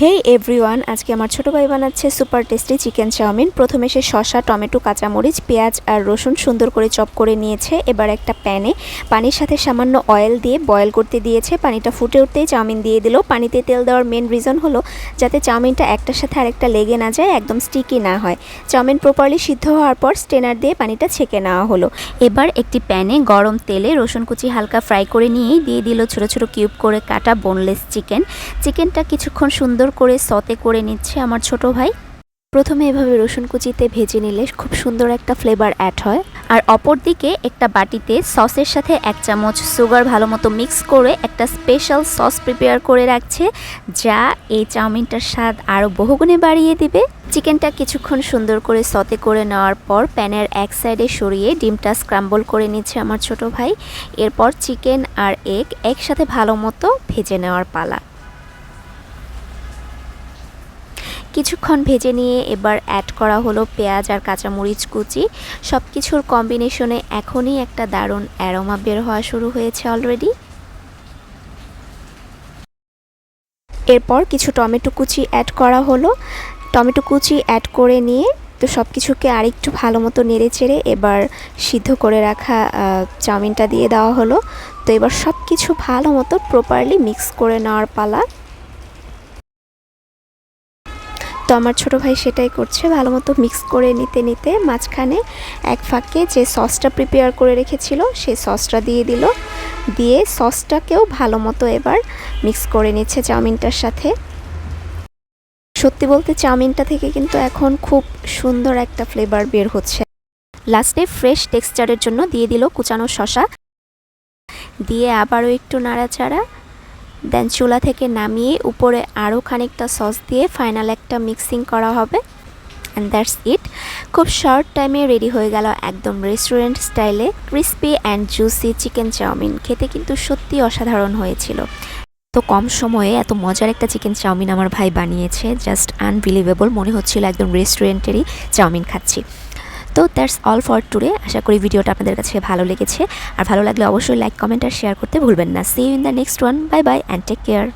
হে everyone, আজকে আমার ছোটো ভাই বানাচ্ছে সুপার টেস্টি চিকেন চাউমিন। প্রথমে সে শসা, টমেটো, কাঁচামরিচ, পেঁয়াজ আর রসুন সুন্দর করে চপ করে নিয়েছে। এবার একটা প্যানে পানির সাথে সামান্য অয়েল দিয়ে বয়েল করতে দিয়েছে। পানিটা ফুটে উঠতেই চাউমিন দিয়ে দিল। পানিতে তেল দেওয়ার মেন রিজন হলো যাতে চাউমিনটা একটার সাথে আরেকটা লেগে না যায়, একদম স্টিকি না হয়। চাউমিন প্রপারলি সিদ্ধ হওয়ার পর স্ট্রেনার দিয়ে পানিটা ছেঁকে নেওয়া হলো। এবার একটি প্যানে গরম তেলে রসুন কুচি হালকা ফ্রাই করে নিয়েই দিয়ে দিল ছোটো ছোটো কিউব করে কাটা বোনলেস চিকেনটা কিছুক্ষণ সুন্দর করে সতে করে নিচ্ছে আমার ছোট ভাই। প্রথমে এভাবে রসুন কুচিতে ভেজে নিলে খুব সুন্দর একটা ফ্লেভার অ্যাড হয়। আর অপর দিকে একটা বাটিতে সসের সাথে 1 চামচ সুগার ভালো মতো মিক্স করে একটা স্পেশাল সস প্রিপেয়ার করে রাখছে, যা এই চাউমিনটার স্বাদ আরও বহুগুণে বাড়িয়ে দিবে। চিকেনটা কিছুক্ষণ সুন্দর করে সতে করে নেওয়ার পর প্যানের এক সাইডে সরিয়ে ডিমটা স্ক্রাম্বল করে নিচ্ছে আমার ছোট ভাই। এরপর চিকেন আর এগ একসাথে ভালো মতো ভেজে নেওয়ার পালা। কিছুক্ষণ ভেজে নিয়ে এবার অ্যাড করা হলো পেঁয়াজ আর কাঁচামরিচ কুচি। সব কিছুর কম্বিনেশনে এখনই একটা দারুণ অ্যারোমা বের হওয়া শুরু হয়েছে অলরেডি। এরপর কিছু টমেটো কুচি অ্যাড করা হলো। টমেটো কুচি অ্যাড করে নিয়ে তো সব কিছুকে আরেকটু ভালো মতো নেড়ে চেড়ে এবার সিদ্ধ করে রাখা চাউমিনটা দিয়ে দেওয়া হলো। তো এবার সব কিছু ভালো মতো প্রপারলি মিক্স করে নেওয়ার পালা। তো আমার ছোটো ভাই সেটাই করছে, ভালো মতো মিক্স করে নিতে নিতে মাঝখানে এক ফাঁকে যে সসটা প্রিপেয়ার করে রেখেছিল সেই সসটা দিয়ে সসটাকেও ভালো মতো এবার মিক্স করে নিচ্ছে চাউমিনটার সাথে। সত্যি বলতে চাউমিনটা থেকে কিন্তু এখন খুব সুন্দর একটা ফ্লেভার বের হচ্ছে। লাস্টে ফ্রেশ টেক্সচারের জন্য দিয়ে দিল কুচানো শসা, দিয়ে আবারও একটু নাড়াচাড়া, দেন চুলা থেকে নামিয়ে উপরে আরও খানিকটা সস দিয়ে ফাইনাল একটা মিক্সিং করা হবে। And that's it. খুব শর্ট টাইমে রেডি হয়ে গেল একদম রেস্টুরেন্ট স্টাইলে crispy and juicy chicken chowmein. খেতে কিন্তু সত্যি অসাধারণ হয়েছিল। তো কম সময়ে এত মজার একটা চিকেন চাউমিন আমার ভাই বানিয়েছে, জাস্ট আনবিলিভেবল। মনে হচ্ছিল একদম রেস্টুরেন্টেরই চাউমিন খাচ্ছি। তো দ্যাটস অল ফর টুডে। আশা করি ভিডিওটা আপনাদের কাছে ভালো লেগেছে। আর ভালো লাগলে অবশ্যই লাইক, কমেন্ট আর শেয়ার করতে ভুলবেন না। See you in the next one. Bye bye and take care.